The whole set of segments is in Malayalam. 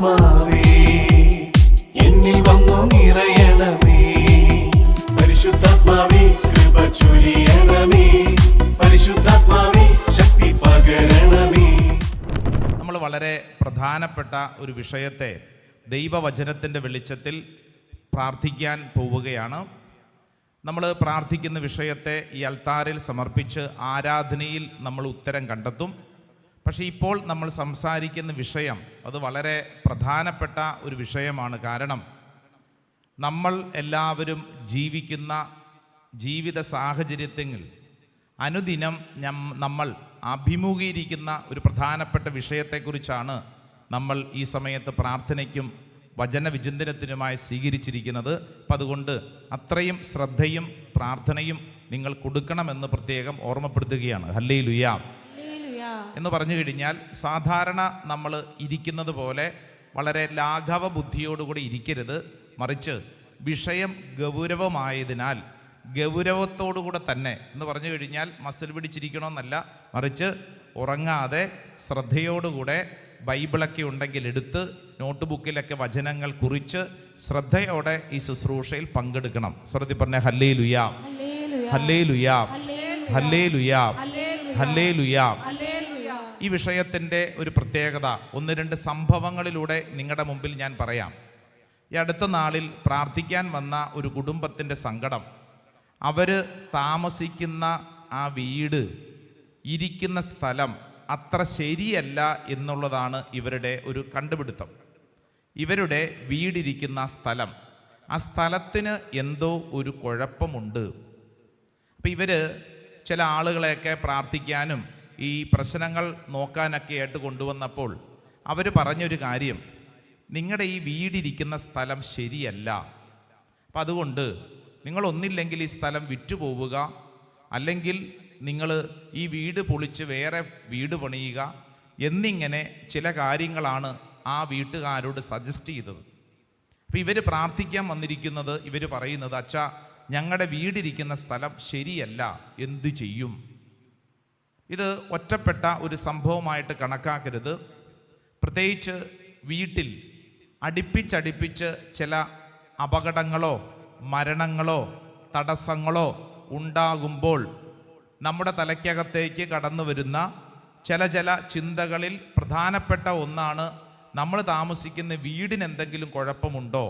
പരിശുദ്ധാത്മാവേ എന്നിൽ വന്നു നിറയണമേ. പരിശുദ്ധാത്മാവേ കൃപ ചൊരിയണമേ. പരിശുദ്ധാത്മാവേ ശക്തി പകരണമേ. നമ്മൾ വളരെ പ്രധാനപ്പെട്ട ഒരു വിഷയത്തെ ദൈവവചനത്തിൻ്റെ വെളിച്ചത്തിൽ പ്രാർത്ഥിക്കാൻ പോവുകയാണ്. നമ്മൾ പ്രാർത്ഥിക്കുന്ന വിഷയത്തെ ഈ അൾത്താരിൽ സമർപ്പിച്ച് ആരാധനയിൽ നമ്മൾ ഉത്തരം കണ്ടെത്തും. പക്ഷേ ഇപ്പോൾ നമ്മൾ സംസാരിക്കുന്ന വിഷയം അത് വളരെ പ്രധാനപ്പെട്ട ഒരു വിഷയമാണ്. കാരണം നമ്മൾ എല്ലാവരും ജീവിക്കുന്ന ജീവിത സാഹചര്യത്തിൽ അനുദിനം നമ്മൾ അഭിമുഖീകരിക്കുന്ന ഒരു പ്രധാനപ്പെട്ട വിഷയത്തെക്കുറിച്ചാണ് നമ്മൾ ഈ സമയത്ത് പ്രാർത്ഥനയ്ക്കും വചനവിചിന്തനത്തിനുമായി സ്വീകരിച്ചിരിക്കുന്നത്. അപ്പം അതുകൊണ്ട് അത്രയും ശ്രദ്ധയും പ്രാർത്ഥനയും നിങ്ങൾ കൊടുക്കണമെന്ന് പ്രത്യേകം ഓർമ്മപ്പെടുത്തുകയാണ്. ഹല്ലേലൂയ എന്ന് പറഞ്ഞു കഴിഞ്ഞാൽ സാധാരണ നമ്മൾ ഇരിക്കുന്നത് പോലെ വളരെ ലാഘവ ബുദ്ധിയോടുകൂടി ഇരിക്കരുത്. മറിച്ച് വിഷയം ഗൗരവമായതിനാൽ ഗൗരവത്തോടുകൂടെ തന്നെ എന്ന് പറഞ്ഞു കഴിഞ്ഞാൽ മസിൽ പിടിച്ചിരിക്കണമെന്നല്ല, മറിച്ച് ഉറങ്ങാതെ ശ്രദ്ധയോടുകൂടെ ബൈബിളൊക്കെ ഉണ്ടെങ്കിൽ എടുത്ത് നോട്ട് ബുക്കിലൊക്കെ വചനങ്ങൾ കുറിച്ച് ശ്രദ്ധയോടെ ഈ ശുശ്രൂഷയിൽ പങ്കെടുക്കണം. സ്വരത്തിൽ പറഞ്ഞ ഹല്ലേലൂയ, ഹല്ലേലൂയ, ഹല്ലേലൂയ, ഹല്ലേലൂയ. ഈ വിഷയത്തിൻ്റെ ഒരു പ്രത്യേകത ഒന്ന് രണ്ട് സംഭവങ്ങളിലൂടെ നിങ്ങളുടെ മുമ്പിൽ ഞാൻ പറയാം. ഈ അടുത്ത നാളിൽ പ്രാർത്ഥിക്കാൻ വന്ന ഒരു കുടുംബത്തിൻ്റെ സങ്കടം, അവർ താമസിക്കുന്ന ആ വീട്, ഇരിക്കുന്ന സ്ഥലം അത്ര ശരിയല്ല എന്നുള്ളതാണ് ഇവരുടെ ഒരു കണ്ടുപിടുത്തം. ഇവരുടെ വീടിരിക്കുന്ന സ്ഥലം, ആ സ്ഥലത്തിന് എന്തോ ഒരു കുഴപ്പമുണ്ട്. അപ്പം ഇവർ ചില ആളുകളെയൊക്കെ പ്രാർത്ഥിക്കാനും ഈ പ്രശ്നങ്ങൾ നോക്കാനൊക്കെ ആയിട്ട് കൊണ്ടുവന്നപ്പോൾ അവർ പറഞ്ഞൊരു കാര്യം, നിങ്ങളുടെ ഈ വീടിരിക്കുന്ന സ്ഥലം ശരിയല്ല. അപ്പം അതുകൊണ്ട് നിങ്ങളൊന്നില്ലെങ്കിൽ ഈ സ്ഥലം വിറ്റുപോവുക, അല്ലെങ്കിൽ നിങ്ങൾ ഈ വീട് പൊളിച്ച് വേറെ വീട് പണിയുക എന്നിങ്ങനെ ചില കാര്യങ്ങളാണ് ആ വീട്ടുകാരോട് സജസ്റ്റ് ചെയ്തത്. അപ്പം ഇവർ പ്രാർത്ഥിക്കാൻ വന്നിരിക്കുന്നത്, ഇവർ പറയുന്നത്, അച്ഛാ ഞങ്ങളുടെ വീടിരിക്കുന്ന സ്ഥലം ശരിയല്ല, എന്തു ചെയ്യും? ഇത് ഒറ്റപ്പെട്ട ഒരു സംഭവമായിട്ട് കണക്കാക്കരുത്. പ്രത്യേകിച്ച് വീട്ടിൽ അടുപ്പിച്ചടുപ്പിച്ച് ചില അപകടങ്ങളോ മരണങ്ങളോ തടസ്സങ്ങളോ ഉണ്ടാകുമ്പോൾ നമ്മുടെ തലയ്ക്കകത്തേക്ക് കടന്നു വരുന്ന ചില ചിന്തകളിൽ പ്രധാനപ്പെട്ട ഒന്നാണ്, നമ്മൾ താമസിക്കുന്ന വീടിന് എന്തെങ്കിലും കുഴപ്പമുണ്ടോ,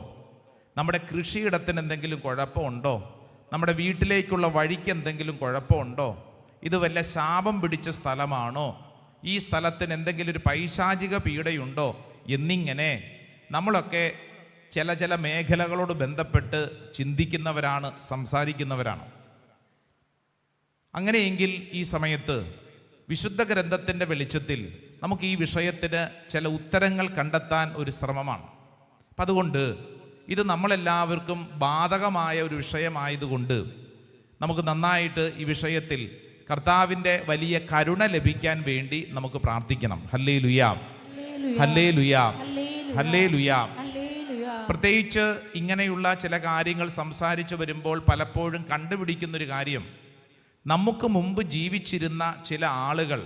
നമ്മുടെ കൃഷിയിടത്തിന് എന്തെങ്കിലും കുഴപ്പമുണ്ടോ, നമ്മുടെ വീട്ടിലേക്കുള്ള വഴിക്ക് എന്തെങ്കിലും കുഴപ്പമുണ്ടോ, ഇത് വല്ല ശാപം പിടിച്ച സ്ഥലമാണോ, ഈ സ്ഥലത്തിന് എന്തെങ്കിലും ഒരു പൈശാചിക പീഡയുണ്ടോ എന്നിങ്ങനെ നമ്മളൊക്കെ ചില മേഖലകളോട് ബന്ധപ്പെട്ട് ചിന്തിക്കുന്നവരാണ്, സംസാരിക്കുന്നവരാണ്. അങ്ങനെയെങ്കിൽ ഈ സമയത്ത് വിശുദ്ധ ഗ്രന്ഥത്തിൻ്റെ വെളിച്ചത്തിൽ നമുക്ക് ഈ വിഷയത്തിന് ചില ഉത്തരങ്ങൾ കണ്ടെത്താൻ ഒരു ശ്രമമാണ്. അപ്പം അതുകൊണ്ട് ഇത് നമ്മളെല്ലാവർക്കും ബാധകമായ ഒരു വിഷയമായതുകൊണ്ട് നമുക്ക് നന്നായിട്ട് ഈ വിഷയത്തിൽ കർത്താവിൻ്റെ വലിയ കരുണ ലഭിക്കാൻ വേണ്ടി നമുക്ക് പ്രാർത്ഥിക്കണം. Hallelujah, hallelujah, hallelujah. പ്രത്യേകിച്ച് ഇങ്ങനെയുള്ള ചില കാര്യങ്ങൾ സംസാരിച്ചു വരുമ്പോൾ പലപ്പോഴും കണ്ടുപിടിക്കുന്നൊരു കാര്യം, നമുക്ക് മുമ്പ് ജീവിച്ചിരുന്ന ചില ആളുകൾ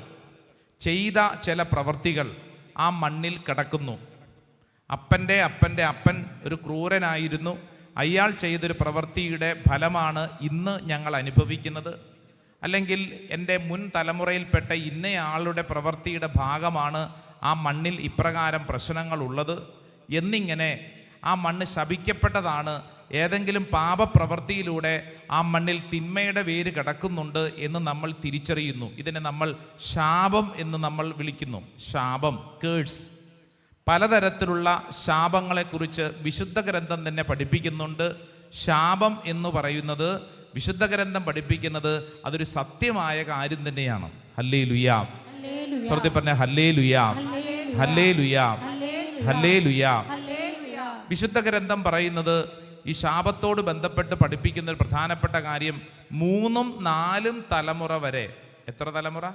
ചെയ്ത ചില പ്രവൃത്തികൾ ആ മണ്ണിൽ കിടക്കുന്നു. അപ്പൻ്റെ അപ്പൻ ഒരു ക്രൂരനായിരുന്നു, അയാൾ ചെയ്തൊരു പ്രവൃത്തിയുടെ ഫലമാണ് ഇന്ന് ഞങ്ങൾ അനുഭവിക്കുന്നത്. അല്ലെങ്കിൽ എൻ്റെ മുൻ തലമുറയിൽപ്പെട്ട ഇന്നയാളുടെ പ്രവൃത്തിയുടെ ഭാഗമാണ് ആ മണ്ണിൽ ഇപ്രകാരം പ്രശ്നങ്ങളുള്ളത് എന്നിങ്ങനെ ആ മണ്ണ് ശപിക്കപ്പെട്ടതാണ്. ഏതെങ്കിലും പാപപ്രവൃത്തിയിലൂടെ ആ മണ്ണിൽ തിന്മയുടെ വേര് കിടക്കുന്നുണ്ട് എന്ന് നമ്മൾ തിരിച്ചറിയുന്നു. ഇതിനെ നമ്മൾ ശാപം എന്ന് നമ്മൾ വിളിക്കുന്നു. ശാപം, കേഴ്സ്. പലതരത്തിലുള്ള ശാപങ്ങളെക്കുറിച്ച് വിശുദ്ധ ഗ്രന്ഥം തന്നെ പഠിപ്പിക്കുന്നുണ്ട്. ശാപം എന്ന് പറയുന്നത് വിശുദ്ധ ഗ്രന്ഥം പഠിപ്പിക്കുന്നത് അതൊരു സത്യമായ കാര്യം തന്നെയാണ്. ഹല്ലേലൂയ, സ്വർഗ്ഗത്തിൽ പറഞ്ഞ ഹല്ലേലൂയ, ഹല്ലേലൂയ, ഹല്ലേലൂയ. വിശുദ്ധ ഗ്രന്ഥം പറയുന്നത് ഈ ശാപത്തോട് ബന്ധപ്പെട്ട് പഠിപ്പിക്കുന്ന ഒരു പ്രധാനപ്പെട്ട കാര്യം, 3ഉം 4ഉം തലമുറ വരെ, എത്ര തലമുറ?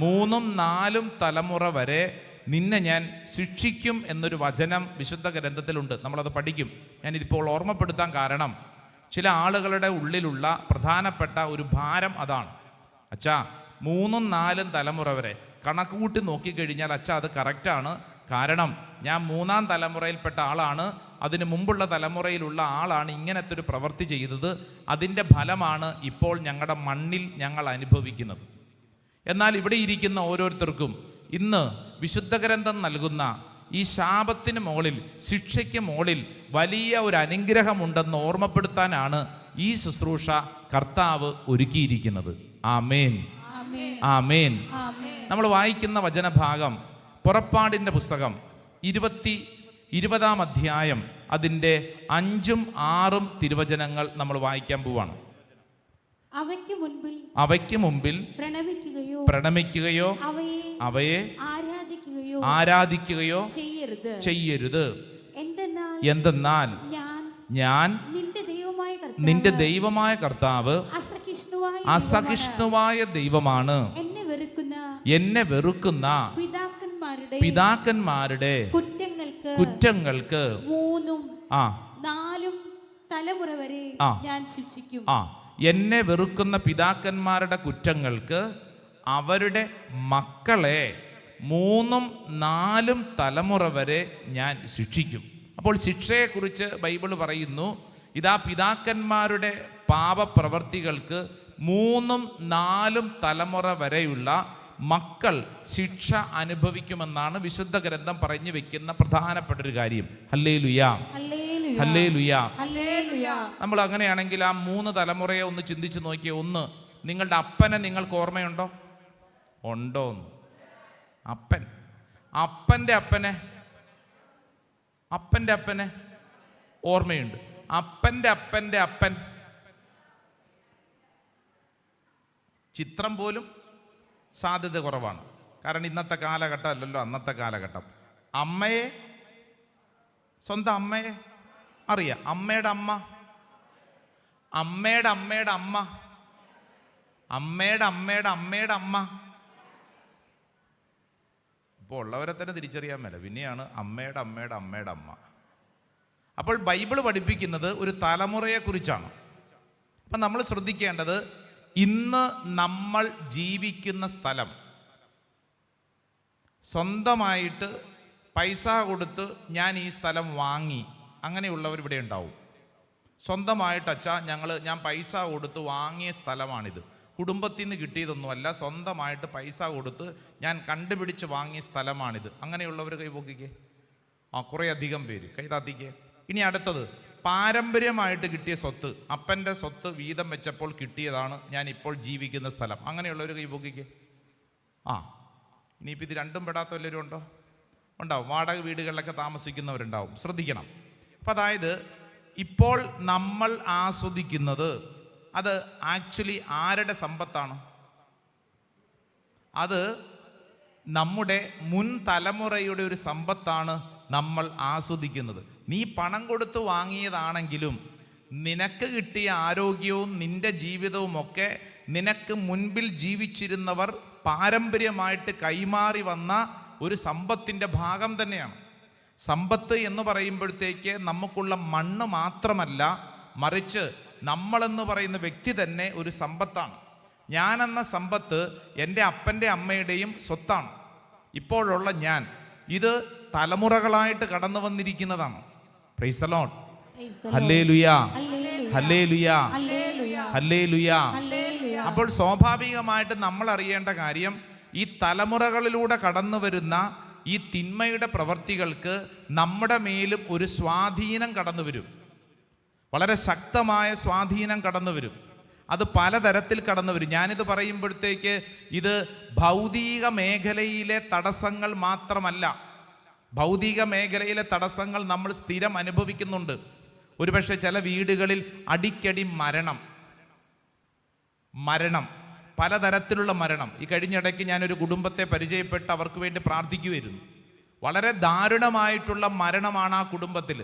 3ഉം 4ഉം തലമുറ വരെ നിന്നെ ഞാൻ ശിക്ഷിക്കും എന്നൊരു വചനം വിശുദ്ധ ഗ്രന്ഥത്തിലുണ്ട്. നമ്മളത് പഠിക്കും. ഞാനിതിപ്പോൾ ഓർമ്മപ്പെടുത്താൻ കാരണം ചില ആളുകളുടെ ഉള്ളിലുള്ള പ്രധാനപ്പെട്ട ഒരു ഭാരം അതാണ്. അച്ഛാ 3ഉം 4ഉം തലമുറ വരെ കണക്ക് കൂട്ടി നോക്കിക്കഴിഞ്ഞാൽ അച്ഛാ അത് കറക്റ്റാണ്, കാരണം ഞാൻ 3-ാം തലമുറയിൽപ്പെട്ട ആളാണ്, അതിന് മുമ്പുള്ള തലമുറയിലുള്ള ആളാണ് ഇങ്ങനത്തെ ഒരു പ്രവൃത്തി ചെയ്തത്, അതിൻ്റെ ഫലമാണ് ഇപ്പോൾ ഞങ്ങളുടെ മണ്ണിൽ ഞങ്ങൾ അനുഭവിക്കുന്നത്. എന്നാൽ ഇവിടെ ഇരിക്കുന്ന ഓരോരുത്തർക്കും ഇന്ന് വിശുദ്ധ ഗ്രന്ഥം നൽകുന്ന ഈ ശാപത്തിന് മുകളിൽ, ശിക്ഷയ്ക്ക് മുകളിൽ വലിയ ഒരു അനുഗ്രഹമുണ്ടെന്ന് ഓർമ്മപ്പെടുത്താനാണ് ഈ ശുശ്രൂഷ കർത്താവ് ഒരുക്കിയിരിക്കുന്നത്. ആമേൻ, ആമേൻ. നമ്മൾ വായിക്കുന്ന വചനഭാഗം പുറപ്പാടിൻ്റെ പുസ്തകം 20-ാം അധ്യായം, അതിൻ്റെ 5ഉം 6ഉം തിരുവചനങ്ങൾ നമ്മൾ വായിക്കാൻ പോവാണ്. അവയ്ക്ക് മുമ്പിൽ പ്രണമിക്കുകയോ അവയെ ആരാധിക്കുകയോ ചെയ്യരുത്. എന്തെന്നാൽ ഞാൻ നിന്റെ ദൈവമായ കർത്താവ് അസഹിഷ്ണുവായ ദൈവമാണ്. എന്നെ വെറുക്കുന്ന പിതാക്കന്മാരുടെ കുറ്റങ്ങൾക്ക് 3-ഉം 4-ഉം തലമുറ വരെ ഞാൻ ശിക്ഷിക്കും. എന്നെ വെറുക്കുന്ന പിതാക്കന്മാരുടെ കുറ്റങ്ങൾക്ക് അവരുടെ മക്കളെ 3-ഉം 4-ഉം തലമുറ വരെ ഞാൻ ശിക്ഷിക്കും. അപ്പോൾ ശിക്ഷയെക്കുറിച്ച് ബൈബിൾ പറയുന്നു, ഇതാ പിതാക്കന്മാരുടെ പാപപ്രവർത്തികൾക്ക് 3-ഉം 4-ഉം തലമുറ വരെയുള്ള മക്കൾ ശിക്ഷ അനുഭവിക്കുമെന്നാണ് വിശുദ്ധ ഗ്രന്ഥം പറഞ്ഞു വെക്കുന്ന പ്രധാനപ്പെട്ട ഒരു കാര്യം. ഹല്ലേലൂയാ, ഹല്ലേലൂയാ. നമ്മൾ അങ്ങനെയാണെങ്കിൽ ആ 3 തലമുറയെ ഒന്ന് ചിന്തിച്ച് നോക്കിയേ. ഒന്ന്, നിങ്ങളുടെ അപ്പനെ നിങ്ങൾക്ക് ഓർമ്മയുണ്ടോ? ഉണ്ടോന്ന്? അപ്പൻ്റെ അപ്പനെ ഓർമ്മയുണ്ട്. അപ്പൻ്റെ അപ്പൻ ചിത്രം പോലും സാധ്യത കുറവാണ്. കാരണം ഇന്നത്തെ കാലഘട്ടം അല്ലല്ലോ അന്നത്തെ കാലഘട്ടം. അമ്മയെ, സ്വന്തം അമ്മയെ അറിയാം. അമ്മയുടെ അമ്മ, അമ്മയുടെ അമ്മയുടെ അമ്മ, അമ്മയുടെ അമ്മയുടെ അമ്മയുടെ അമ്മ. ഇപ്പോൾ ഉള്ളവരെ തന്നെ തിരിച്ചറിയാൻ മേല, പിന്നെയാണ് അമ്മയുടെ അമ്മയുടെ അമ്മയുടെ അമ്മ. അപ്പോൾ ബൈബിൾ പഠിപ്പിക്കുന്നത് ഒരു തലമുറയെക്കുറിച്ചാണ്. അപ്പം നമ്മൾ ശ്രദ്ധിക്കേണ്ടത്, ഇന്ന് നമ്മൾ ജീവിക്കുന്ന സ്ഥലം സ്വന്തമായിട്ട് പൈസ കൊടുത്ത് ഞാൻ ഈ സ്ഥലം വാങ്ങി, അങ്ങനെയുള്ളവർ ഇവിടെ ഉണ്ടാവും. സ്വന്തമായിട്ട് ഞാൻ പൈസ കൊടുത്ത് വാങ്ങിയ സ്ഥലമാണിത്, കുടുംബത്തിൽ നിന്ന് കിട്ടിയതൊന്നുമല്ല, സ്വന്തമായിട്ട് പൈസ കൊടുത്ത് ഞാൻ കണ്ടുപിടിച്ച് വാങ്ങിയ സ്ഥലമാണിത്. അങ്ങനെയുള്ളവർ കൈപൊക്കിക്കേ. കുറേ അധികം പേര് കൈതാത്തിക്കേ. ഇനി അടുത്തത്, പാരമ്പര്യമായിട്ട് കിട്ടിയ സ്വത്ത്, അപ്പൻ്റെ സ്വത്ത് വീതം വെച്ചപ്പോൾ കിട്ടിയതാണ് ഞാൻ ഇപ്പോൾ ജീവിക്കുന്ന സ്ഥലം. അങ്ങനെയുള്ളവർ കൈപൊക്കിക്കേ. ഇനിയിപ്പോൾ ഇത് രണ്ടും പെടാത്ത വല്ലവരും ഉണ്ടോ? ഉണ്ടാവും. വാടക വീടുകളിലൊക്കെ താമസിക്കുന്നവരുണ്ടാവും. ശ്രദ്ധിക്കണം. അപ്പം അതായത് ഇപ്പോൾ നമ്മൾ ആസ്വദിക്കുന്നത് അത് ആക്ച്വലി ആരുടെ സമ്പത്താണ്? അത് നമ്മുടെ മുൻ തലമുറയുടെ ഒരു സമ്പത്താണ് നമ്മൾ ആസ്വദിക്കുന്നത്. നീ പണം കൊടുത്ത് വാങ്ങിയതാണെങ്കിലും നിനക്ക് കിട്ടിയ ആരോഗ്യവും നിന്റെ ജീവിതവും ഒക്കെ നിനക്ക് മുൻപിൽ ജീവിച്ചിരുന്നവർ പാരമ്പര്യമായിട്ട് കൈമാറി വന്ന ഒരു സമ്പത്തിൻ്റെ ഭാഗം തന്നെയാണ്. സമ്പത്ത് എന്ന് പറയുമ്പോഴത്തേക്ക് നമുക്കുള്ള മണ്ണ് മാത്രമല്ല, മറിച്ച് നമ്മളെന്ന് പറയുന്ന വ്യക്തി തന്നെ ഒരു സമ്പത്താണ്. ഞാനെന്ന സമ്പത്ത് എൻ്റെ അപ്പൻ്റെ അമ്മയുടെയും സ്വത്താണ്. ഇപ്പോഴുള്ള ഞാൻ, ഇത് തലമുറകളായിട്ട് കടന്നു വന്നിരിക്കുന്നതാണ്. Praise the lord. Hallelujah, hallelujah, hallelujah. അപ്പോൾ സ്വാഭാവികമായിട്ട് നമ്മൾ അറിയേണ്ട കാര്യം, ഈ തലമുറകളിലൂടെ കടന്നു വരുന്ന ഈ തിന്മയുടെ പ്രവർത്തികൾക്ക് നമ്മുടെ മേലും ഒരു സ്വാധീനം കടന്നു വരും. വളരെ ശക്തമായ സ്വാധീനം കടന്നു വരും. അത് പലതരത്തിൽ കടന്നു വരും. ഞാനിത് പറയുമ്പോഴത്തേക്ക് ഇത് ഭൗതിക മേഖലയിലെ തടസ്സങ്ങൾ മാത്രമല്ല. ഭൗതിക മേഖലയിലെ തടസ്സങ്ങൾ നമ്മൾ സ്ഥിരം അനുഭവിക്കുന്നുണ്ട്. ഒരുപക്ഷെ ചില വീടുകളിൽ അടിക്കടി മരണം, പലതരത്തിലുള്ള മരണം. ഈ കഴിഞ്ഞിടയ്ക്ക് ഞാനൊരു കുടുംബത്തെ പരിചയപ്പെട്ട് അവർക്ക് വേണ്ടി പ്രാർത്ഥിക്കുമായിരുന്നു. വളരെ ദാരുണമായിട്ടുള്ള മരണമാണ് ആ കുടുംബത്തിൽ.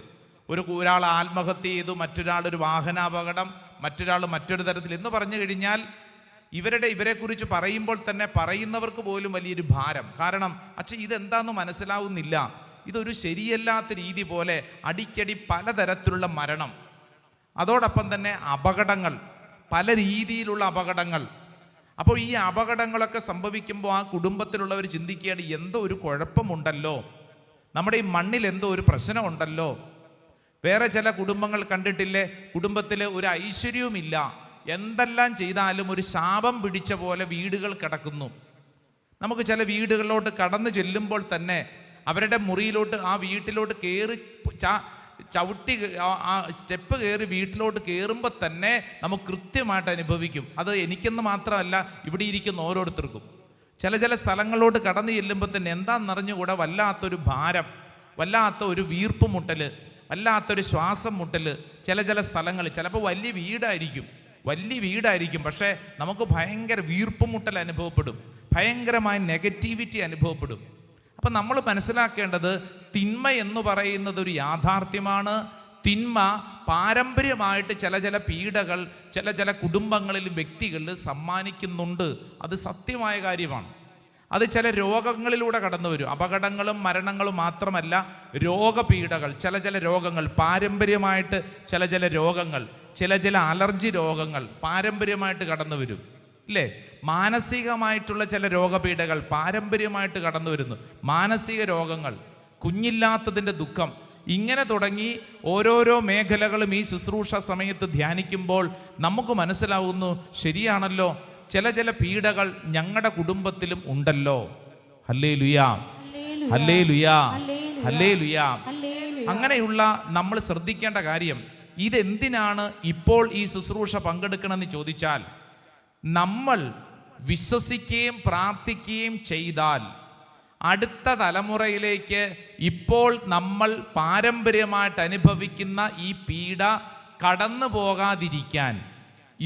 ഒരാൾ ആത്മഹത്യ ചെയ്തു, മറ്റൊരാൾ ഒരു വാഹനാപകടം, മറ്റൊരാൾ മറ്റൊരു തരത്തിൽ എന്ന് പറഞ്ഞു കഴിഞ്ഞാൽ ഇവരെക്കുറിച്ച് പറയുമ്പോൾ തന്നെ പറയുന്നവർക്ക് പോലും വലിയൊരു ഭാരം. കാരണം ഇതെന്താന്ന് മനസ്സിലാവുന്നില്ല. ഇതൊരു ശരിയല്ലാത്ത രീതി പോലെ അടിക്കടി പലതരത്തിലുള്ള മരണം, അതോടൊപ്പം തന്നെ അപകടങ്ങൾ, പല രീതിയിലുള്ള അപകടങ്ങൾ. അപ്പോൾ ഈ അപകടങ്ങളൊക്കെ സംഭവിക്കുമ്പോൾ ആ കുടുംബത്തിലുള്ളവർ ചിന്തിക്കുകയാണ്, എന്തോ ഒരു കുഴപ്പമുണ്ടല്ലോ, നമ്മുടെ ഈ മണ്ണിൽ എന്തോ ഒരു പ്രശ്നമുണ്ടല്ലോ. വേറെ ചില കുടുംബങ്ങൾ കണ്ടിട്ടില്ലേ, കുടുംബത്തിൽ ഒരു ഐശ്വര്യവുമില്ല, എന്തെല്ലാം ചെയ്താലും ഒരു ശാപം പിടിച്ച പോലെ വീടുകൾ കിടക്കുന്നു. നമുക്ക് ചില വീടുകളിലോട്ട് കടന്നു ചെല്ലുമ്പോൾ തന്നെ അവരുടെ മുറിയിലോട്ട്, ആ വീട്ടിലോട്ട് കയറി ചവിട്ടി ആ സ്റ്റെപ്പ് കയറി വീട്ടിലോട്ട് കയറുമ്പോൾ തന്നെ നമുക്ക് കൃത്യമായിട്ട് അനുഭവിക്കും. അത് എനിക്കെന്ന് മാത്രമല്ല, ഇവിടെ ഇരിക്കുന്ന ഓരോരുത്തർക്കും. ചില സ്ഥലങ്ങളിലോട്ട് കടന്നു ചെല്ലുമ്പോൾ തന്നെ എന്താണെന്നറിഞ്ഞുകൂടെ വല്ലാത്തൊരു ഭാരം, വല്ലാത്ത ഒരു വീർപ്പ് മുട്ടൽ, വല്ലാത്തൊരു ശ്വാസം മുട്ടൽ. ചില സ്ഥലങ്ങളിൽ ചിലപ്പോൾ വലിയ വീടായിരിക്കും, പക്ഷേ നമുക്ക് ഭയങ്കര വീർപ്പ് മുട്ടൽ അനുഭവപ്പെടും, ഭയങ്കരമായ നെഗറ്റിവിറ്റി അനുഭവപ്പെടും. അപ്പം നമ്മൾ മനസ്സിലാക്കേണ്ടത്, തിന്മ എന്ന് പറയുന്നത് ഒരു യാഥാർത്ഥ്യമാണ്. തിന്മ പാരമ്പര്യമായിട്ട് ചില പീഡകൾ ചില കുടുംബങ്ങളിലും വ്യക്തികളിൽ സമ്മാനിക്കുന്നുണ്ട്. അത് സത്യമായ കാര്യമാണ്. അത് ചില രോഗങ്ങളിലൂടെ കടന്നു വരും. അപകടങ്ങളും മരണങ്ങളും മാത്രമല്ല, രോഗപീഠകൾ, ചില രോഗങ്ങൾ പാരമ്പര്യമായിട്ട്, ചില രോഗങ്ങൾ, ചില അലർജി രോഗങ്ങൾ പാരമ്പര്യമായിട്ട് കടന്നു വരും, ഇല്ലേ? മാനസികമായിട്ടുള്ള ചില രോഗപീഠകൾ പാരമ്പര്യമായിട്ട് കടന്നു വരുന്നു. മാനസിക രോഗങ്ങൾ, കുഞ്ഞില്ലാത്തതിൻ്റെ ദുഃഖം, ഇങ്ങനെ തുടങ്ങി ഓരോരോ മേഖലകളും ഈ ശുശ്രൂഷ സമയത്ത് ധ്യാനിക്കുമ്പോൾ നമുക്ക് മനസ്സിലാവുന്നു, ശരിയാണല്ലോ, ചില പീഡകൾ ഞങ്ങളുടെ കുടുംബത്തിലും ഉണ്ടല്ലോ. ഹല്ലേലൂയാ, ഹല്ലേലൂയാ, ഹല്ലേലൂയാ. അങ്ങനെയുള്ള നമ്മൾ ശ്രദ്ധിക്കേണ്ട കാര്യം, ഇതെന്തിനാണ് ഇപ്പോൾ ഈ ശുശ്രൂഷ പങ്കെടുക്കണമെന്ന് ചോദിച്ചാൽ, നമ്മൾ വിശ്വസിക്കുകയും പ്രാർത്ഥിക്കുകയും ചെയ്താൽ അടുത്ത തലമുറയിലേക്ക് ഇപ്പോൾ നമ്മൾ പാരമ്പര്യമായിട്ട് അനുഭവിക്കുന്ന ഈ പീഡ കടന്നു പോകാതിരിക്കാൻ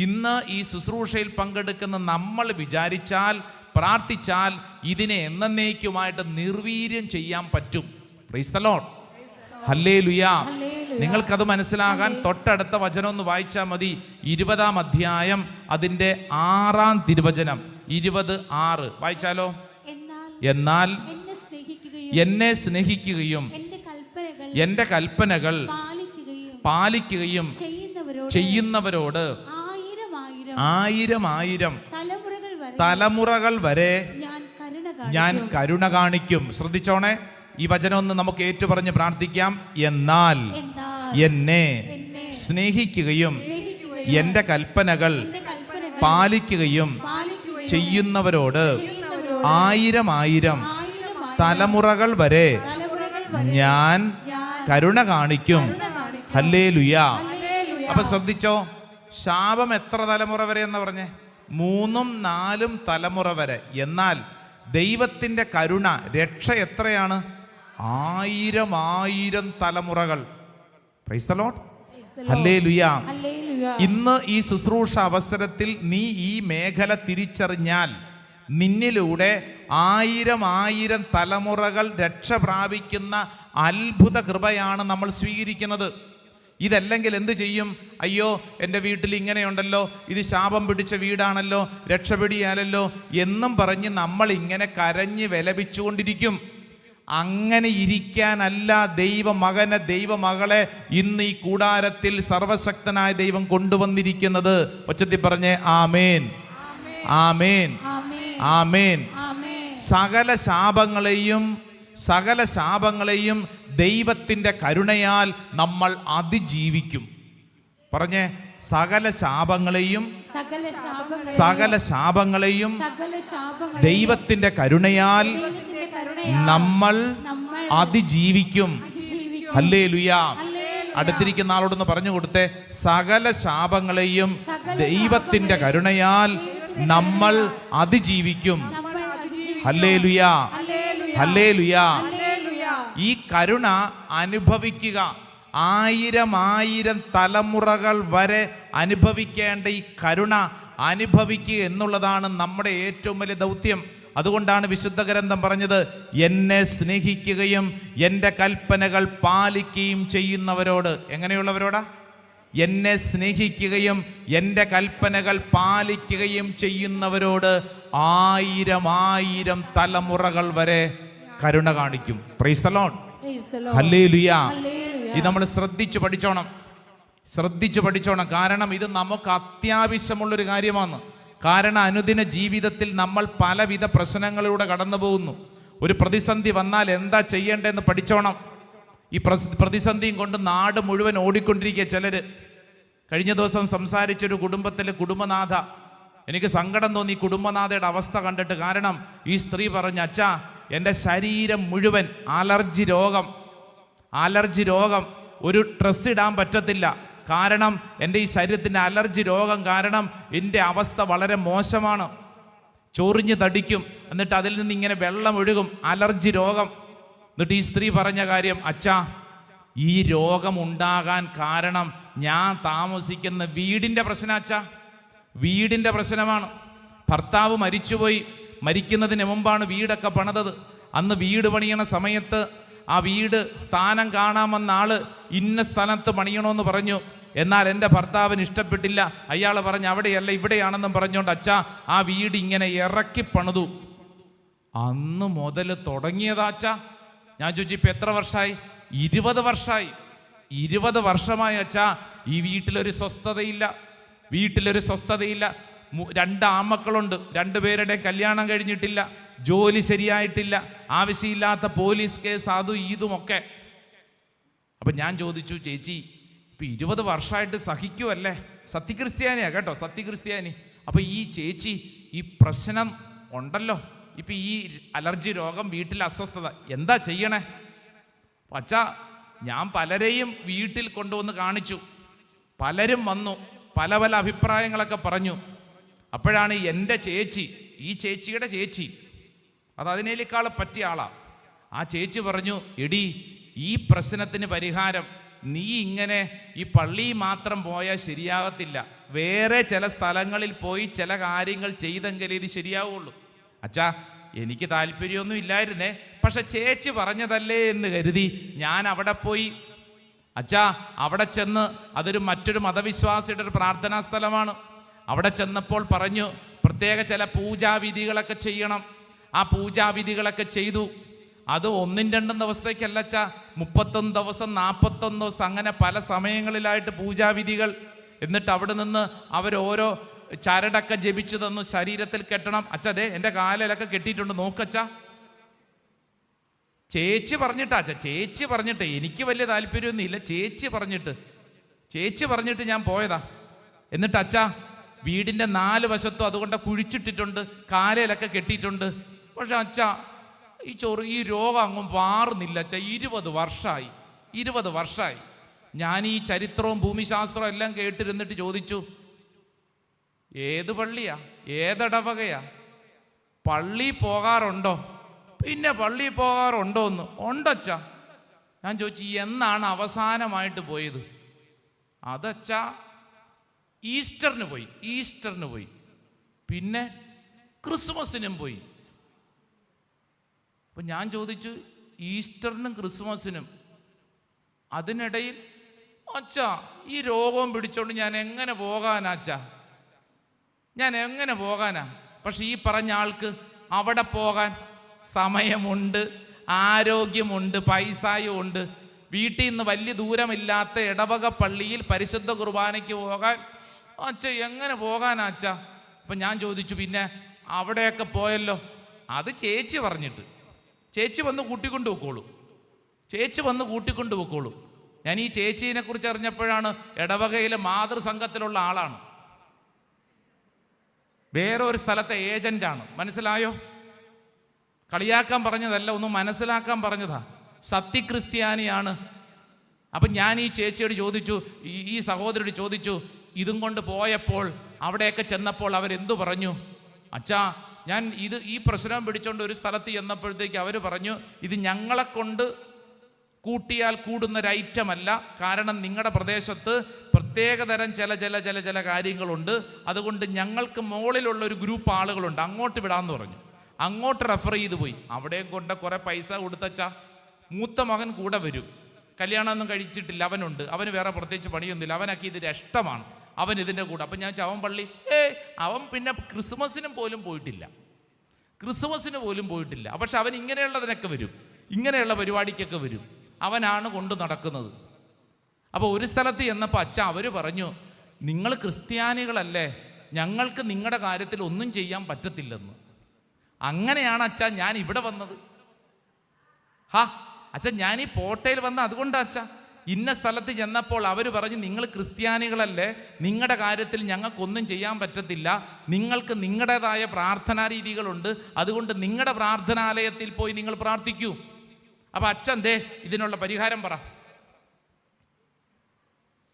ഇന്ന് ഈ ശുശ്രൂഷയിൽ പങ്കെടുക്കുന്ന നമ്മൾ വിചാരിച്ചാൽ, പ്രാർത്ഥിച്ചാൽ ഇതിനെ എന്നേക്കുമായിട്ട് നിർവീര്യം ചെയ്യാൻ പറ്റും. പ്രൈസ് ദി ലോർഡ്, ഹല്ലേലൂയാ. നിങ്ങൾക്കത് മനസ്സിലാകാൻ തൊട്ടടുത്ത വചനം ഒന്ന് വായിച്ചാൽ മതി. 20-ാം അധ്യായം അതിൻ്റെ 6-ാം തിരുവചനം, 20:6 വായിച്ചാലോ? എന്നാൽ എന്നെ സ്നേഹിക്കുകയും എൻ്റെ കൽപ്പനകൾ പാലിക്കുകയും ചെയ്യുന്നവരോട് 1000 തലമുറകൾ വരെ ഞാൻ കരുണ കാണിക്കും. ശ്രദ്ധിച്ചോണേ, ഈ വചനം ഒന്ന് നമുക്ക് ഏറ്റുപറഞ്ഞ് പ്രാർത്ഥിക്കാം. എന്നാൽ എന്നെ സ്നേഹിക്കുകയും എൻ്റെ കൽപ്പനകൾ പാലിക്കുകയും ചെയ്യുന്നവരോട് 1000 തലമുറകൾ വരെ ഞാൻ കരുണ കാണിക്കും. ഹല്ലേലൂയാ. അപ്പൊ ശ്രദ്ധിച്ചോ, ശാപം എത്ര തലമുറ വരെ എന്ന് പറഞ്ഞേ? 3-4 തലമുറ വരെ. എന്നാൽ ദൈവത്തിൻ്റെ കരുണ, രക്ഷ എത്രയാണ്? 1000 തലമുറകൾ. പ്രൈസ് ദി ലോർഡ്, ഹല്ലേലൂയാ. ഇന്ന് ഈ ശുശ്രൂഷ അവസരത്തിൽ നീ ഈ മേഖല തിരിച്ചറിഞ്ഞാൽ നിന്നിലൂടെ 1000 തലമുറകൾ രക്ഷ പ്രാപിക്കുന്ന അത്ഭുത കൃപയാണ് നമ്മൾ സ്വീകരിക്കുന്നത്. ഇതല്ലെങ്കിൽ എന്തു ചെയ്യും? അയ്യോ, എൻ്റെ വീട്ടിൽ ഇങ്ങനെയുണ്ടല്ലോ, ഇത് ശാപം പിടിച്ച വീടാണല്ലോ, രക്ഷപ്പെടിയാലല്ലോ എന്നും പറഞ്ഞ് നമ്മൾ ഇങ്ങനെ കരഞ്ഞ് വിലപിച്ചുകൊണ്ടിരിക്കും. അങ്ങനെ ഇരിക്കാനല്ല ദൈവമകനെ, ദൈവമകളെ ഇന്ന് ഈ കൂടാരത്തിൽ സർവശക്തനായ ദൈവം കൊണ്ടുവന്നിരിക്കുന്നത്. ഒച്ചത്തിൽ പറഞ്ഞേ ആമേൻ, ആമേൻ, ആമേൻ. സകല ശാപങ്ങളെയും ദൈവത്തിൻ്റെ കരുണയാൽ നമ്മൾ അതിജീവിക്കും. പറഞ്ഞേ, സകല ശാപങ്ങളെയും ദൈവത്തിൻ്റെ കരുണയാൽ നമ്മൾ അതിജീവിക്കും. ഹല്ലേലൂയാ. അടുത്തിരിക്കുന്ന ആളോടൊന്ന് പറഞ്ഞു കൊടുത്തേ, സകല ശാപങ്ങളെയും ദൈവത്തിൻ്റെ കരുണയാൽ നമ്മൾ അതിജീവിക്കും. ഹല്ലേലൂയാ, ഹല്ലേലൂയാ. ഈ കരുണ അനുഭവിക്കുക, 1000 തലമുറകൾ വരെ അനുഭവിക്കേണ്ട ഈ കരുണ അനുഭവിക്കുക എന്നുള്ളതാണ് നമ്മുടെ ഏറ്റവും വലിയ ദൗത്യം. അതുകൊണ്ടാണ് വിശുദ്ധ ഗ്രന്ഥം പറഞ്ഞത്, എന്നെ സ്നേഹിക്കുകയും എൻ്റെ കൽപ്പനകൾ പാലിക്കുകയും ചെയ്യുന്നവരോട്. എങ്ങനെയുള്ളവരോടാ? എന്നെ സ്നേഹിക്കുകയും എൻ്റെ കൽപ്പനകൾ പാലിക്കുകയും ചെയ്യുന്നവരോട് 1000 തലമുറകൾ വരെ കരുണ കാണിക്കും. പ്രൈസ് ദി ലോർഡ്, ഹല്ലേലൂയാ. ഇത് നമ്മൾ ശ്രദ്ധിച്ചു പഠിച്ചോണം. കാരണം ഇത് നമുക്ക് അത്യാവശ്യമുള്ളൊരു കാര്യമാണ്. കാരണം അനുദിന ജീവിതത്തിൽ നമ്മൾ പലവിധ പ്രശ്നങ്ങളിലൂടെ കടന്നു പോകുന്നു. ഒരു പ്രതിസന്ധി വന്നാൽ എന്താ ചെയ്യേണ്ടതെന്ന് പഠിച്ചോണം. ഈ പ്രതിസന്ധിയും കൊണ്ട് നാട് മുഴുവൻ ഓടിക്കൊണ്ടിരിക്കുക ചിലര്. കഴിഞ്ഞ ദിവസം സംസാരിച്ചൊരു കുടുംബത്തിലെ കുടുംബനാഥ, എനിക്ക് സങ്കടം തോന്നി കുടുംബനാഥയുടെ അവസ്ഥ കണ്ടിട്ട്. കാരണം ഈ സ്ത്രീ പറഞ്ഞ, അച്ഛാ എൻ്റെ ശരീരം മുഴുവൻ അലർജി രോഗം, ഒരു ഡ്രസ്സ് ഇടാൻ പറ്റത്തില്ല. കാരണം എൻ്റെ ഈ ശരീരത്തിൻ്റെ അലർജി രോഗം കാരണം എൻ്റെ അവസ്ഥ വളരെ മോശമാണ്. ചൊറിഞ്ഞ് തടിക്കും, എന്നിട്ട് അതിൽ നിന്ന് ഇങ്ങനെ വെള്ളം ഒഴുകും, അലർജി രോഗം. എന്നിട്ട് ഈ സ്ത്രീ പറഞ്ഞ കാര്യം, അച്ഛാ ഈ രോഗം ഉണ്ടാകാൻ കാരണം ഞാൻ താമസിക്കുന്ന വീടിൻ്റെ പ്രശ്നം. അച്ഛാ വീടിൻ്റെ പ്രശ്നമാണ്. ഭർത്താവ് മരിച്ചുപോയി, മരിക്കുന്നതിന് മുമ്പാണ് വീടൊക്കെ പണിതത്. അന്ന് വീട് പണിയണ സമയത്ത് ആ വീട് സ്ഥാനം കാണാൻ വന്ന ആള് ഇന്ന സ്ഥലത്ത് പണിയണമെന്ന് പറഞ്ഞു. എന്നാൽ എൻ്റെ ഭർത്താവിന് ഇഷ്ടപ്പെട്ടില്ല. അയാൾ പറഞ്ഞു അവിടെയല്ല ഇവിടെയാണെന്നും പറഞ്ഞുകൊണ്ട് അച്ഛാ ആ വീട് ഇങ്ങനെ ഇറക്കി പണിതു. അന്ന് മുതൽ തുടങ്ങിയതാ അച്ഛാ. ഞാൻ ചോദിച്ചു ഇപ്പം എത്ര വർഷമായി? 20 വർഷമായി. 20 വർഷമായി അച്ഛാ ഈ വീട്ടിലൊരു സ്വസ്ഥതയില്ല. 2 ആമക്കളുണ്ട്, 2 പേരുടെയും കല്യാണം കഴിഞ്ഞിട്ടില്ല, ജോലി ശരിയായിട്ടില്ല, ആവശ്യമില്ലാത്ത പോലീസ് കേസ് അതും ഇതുമൊക്കെ. അപ്പം ഞാൻ ചോദിച്ചു, ചേച്ചി ഇപ്പം 20 വർഷമായിട്ട് സഹിക്കുമല്ലേ? സത്യക്രിസ്ത്യാനിയാ കേട്ടോ, സത്യക്രിസ്ത്യാനി. അപ്പം ഈ ചേച്ചി ഈ പ്രശ്നം ഉണ്ടല്ലോ, ഇപ്പം ഈ അലർജി രോഗം, വീട്ടിൽ അസ്വസ്ഥത, എന്താ ചെയ്യണേ? അച്ഛാ ഞാൻ പലരെയും വീട്ടിൽ കൊണ്ടുവന്ന് കാണിച്ചു, പലരും വന്നു, പല അഭിപ്രായങ്ങളൊക്കെ പറഞ്ഞു. അപ്പോഴാണ് എൻ്റെ ചേച്ചി, ഈ ചേച്ചിയുടെ ചേച്ചി, അത് അതിനേക്കാൾ പറ്റിയ ആളാണ്. ആ ചേച്ചി പറഞ്ഞു, എടി ഈ പ്രശ്നത്തിന് പരിഹാരം നീ ഇങ്ങനെ ഈ പള്ളിയിൽ മാത്രം പോയാൽ ശരിയാകത്തില്ല, വേറെ ചില സ്ഥലങ്ങളിൽ പോയി ചില കാര്യങ്ങൾ ചെയ്തെങ്കിലേ ഇത് ശരിയാവുള്ളൂ. അച്ഛാ എനിക്ക് താല്പര്യമൊന്നും ഇല്ലായിരുന്നേ, പക്ഷെ ചേച്ചി പറഞ്ഞതല്ലേ എന്ന് കരുതി ഞാൻ അവിടെ പോയി. അച്ഛാ അവിടെ ചെന്ന്, അതൊരു മറ്റൊരു മതവിശ്വാസിയുടെ ഒരു പ്രാർത്ഥനാ സ്ഥലമാണ്. അവിടെ ചെന്നപ്പോൾ പറഞ്ഞു പ്രത്യേക ചില പൂജാവിധികളൊക്കെ ചെയ്യണം. ആ പൂജാവിധികളൊക്കെ ചെയ്തു. അത് 1-2 ദിവസത്തേക്കല്ല അച്ഛാ, 31 ദിവസം 41 ദിവസം അങ്ങനെ പല സമയങ്ങളിലായിട്ട് പൂജാവിധികൾ. എന്നിട്ട് അവിടെ നിന്ന് അവരോരോ ചരടൊക്കെ ജപിച്ചു തന്നു, ശരീരത്തിൽ കെട്ടണം. അച്ഛാ അതെ എൻ്റെ കാലിലൊക്കെ കെട്ടിയിട്ടുണ്ട്, നോക്കച്ചാ. ചേച്ചി പറഞ്ഞിട്ടാ അച്ഛാ, ചേച്ചി പറഞ്ഞിട്ട്, എനിക്ക് വലിയ താല്പര്യമൊന്നും ഇല്ല, ചേച്ചി പറഞ്ഞിട്ട് ഞാൻ പോയതാ. എന്നിട്ട് അച്ഛാ വീടിൻ്റെ 4 വശത്തും അതുകൊണ്ട് കുഴിച്ചിട്ടിട്ടുണ്ട്, കാലയിലൊക്കെ കെട്ടിയിട്ടുണ്ട്. പക്ഷെ അച്ഛാ ഈ രോഗം അങ്ങും മാറുന്നില്ല അച്ഛാ. 20 വർഷമായി. ഞാൻ ഈ ചരിത്രവും ഭൂമിശാസ്ത്രവും എല്ലാം കേട്ടിരുന്നിട്ട് ചോദിച്ചു, ഏത് പള്ളിയാ, ഏതടവകയാ, പള്ളി പോകാറുണ്ടോ? പിന്നെ പള്ളി പോകാറുണ്ടോ എന്ന്. ഉണ്ടച്ചാ. ഞാൻ ചോദിച്ചു എന്നാണ് അവസാനമായിട്ട് പോയത്? അതച്ചാ ഈസ്റ്ററിന് പോയി, പിന്നെ ക്രിസ്മസിനും പോയി. അപ്പം ഞാൻ ചോദിച്ചു ഈസ്റ്ററിനും ക്രിസ്മസിനും അതിനിടയിൽ അച്ഛാ ഈ രോഗവും പിടിച്ചോണ്ട് ഞാൻ എങ്ങനെ പോകാനാ? പക്ഷെ ഈ പറഞ്ഞ ആൾക്ക് അവിടെ പോകാൻ സമയമുണ്ട്, ആരോഗ്യമുണ്ട്, പൈസയും ഉണ്ട്. വീട്ടിൽ നിന്ന് വലിയ ദൂരമില്ലാത്ത ഇടവക പള്ളിയിൽ പരിശുദ്ധ കുർബാനയ്ക്ക് പോകാൻ അച്ഛ എങ്ങനെ പോകാനാ അച്ഛാ? അപ്പം ഞാൻ ചോദിച്ചു പിന്നെ അവിടെയൊക്കെ പോയല്ലോ. അത് ചേച്ചി പറഞ്ഞിട്ട്, ചേച്ചി വന്ന് കൂട്ടിക്കൊണ്ടു പോയിക്കോളൂ. ഞാൻ ഈ ചേച്ചീനെ കുറിച്ച് അറിഞ്ഞപ്പോഴാണ് ഇടവകയിലെ മാതൃസംഘത്തിലുള്ള ആളാണ്, വേറൊരു സ്ഥലത്തെ ഏജന്റാണ്. മനസ്സിലായോ? കളിയാക്കാൻ പറഞ്ഞതല്ല, ഒന്ന് മനസ്സിലാക്കാൻ പറഞ്ഞതാ. സത്യക്രിസ്ത്യാനിയാണ്. അപ്പം ഞാൻ ഈ ചേച്ചിയോട് ചോദിച്ചു, ഈ സഹോദരിയോട് ചോദിച്ചു, ഇതും കൊണ്ട് പോയപ്പോൾ അവിടെയൊക്കെ ചെന്നപ്പോൾ അവരെന്തു പറഞ്ഞു? അച്ഛാ ഞാൻ ഈ പ്രശ്നം പിടിച്ചോണ്ട് ഒരു സ്ഥലത്ത് ചെന്നപ്പോഴത്തേക്ക് അവർ പറഞ്ഞു, ഇത് ഞങ്ങളെ കൊണ്ട് കൂട്ടിയാൽ കൂടുന്നൊരു ഐറ്റമല്ല, കാരണം നിങ്ങളുടെ പ്രദേശത്ത് പ്രത്യേകതരം ചില കാര്യങ്ങളുണ്ട്, അതുകൊണ്ട് ഞങ്ങൾക്ക് മുകളിലുള്ള ഒരു ഗ്രൂപ്പ് ആളുകളുണ്ട്, അങ്ങോട്ട് വിടാമെന്ന് പറഞ്ഞു. അങ്ങോട്ട് റെഫർ ചെയ്ത് പോയി. അവിടെയും കൊണ്ട് കുറേ പൈസ കൊടുത്തച്ചാ. മൂത്ത മകൻ കൂടെ വരും, കല്യാണമൊന്നും കഴിച്ചിട്ടില്ല, അവനുണ്ട്, അവന് വേറെ പ്രത്യേകിച്ച് പണിയൊന്നുമില്ല, അവനൊക്കെ ഇതിൻ്റെ ഇഷ്ടമാണ്, അവൻ ഇതിൻ്റെ കൂടെ. അപ്പം ഞാൻ അവൻ പള്ളി അവൻ പിന്നെ ക്രിസ്മസിന് പോലും പോയിട്ടില്ല. പക്ഷെ അവൻ ഇങ്ങനെയുള്ളതിനൊക്കെ വരും, ഇങ്ങനെയുള്ള പരിപാടിക്കൊക്കെ വരും, അവനാണ് കൊണ്ടു നടക്കുന്നത്. അപ്പോൾ ഒരു സ്ഥലത്ത് ചെന്നപ്പോൾ അച്ഛാ അവർ പറഞ്ഞു, നിങ്ങൾ ക്രിസ്ത്യാനികളല്ലേ, ഞങ്ങൾക്ക് നിങ്ങളുടെ കാര്യത്തിൽ ഒന്നും ചെയ്യാൻ പറ്റത്തില്ലെന്ന്. അങ്ങനെയാണ് അച്ഛാ ഞാൻ ഇവിടെ വന്നത്. ഹാ അച്ഛൻ ഞാനീ പോട്ടയിൽ വന്ന അതുകൊണ്ടാ അച്ഛാ, ഇന്ന സ്ഥലത്ത് ചെന്നപ്പോൾ അവർ പറഞ്ഞു നിങ്ങൾ ക്രിസ്ത്യാനികളല്ലേ, നിങ്ങളുടെ കാര്യത്തിൽ ഞങ്ങൾക്കൊന്നും ചെയ്യാൻ പറ്റത്തില്ല, നിങ്ങൾക്ക് നിങ്ങളുടേതായ പ്രാർത്ഥനാ രീതികളുണ്ട്, അതുകൊണ്ട് നിങ്ങളുടെ പ്രാർത്ഥനാലയത്തിൽ പോയി നിങ്ങൾ പ്രാർത്ഥിക്കൂ. അപ്പം അച്ഛൻ ദേ ഇതിനുള്ള പരിഹാരം പറ.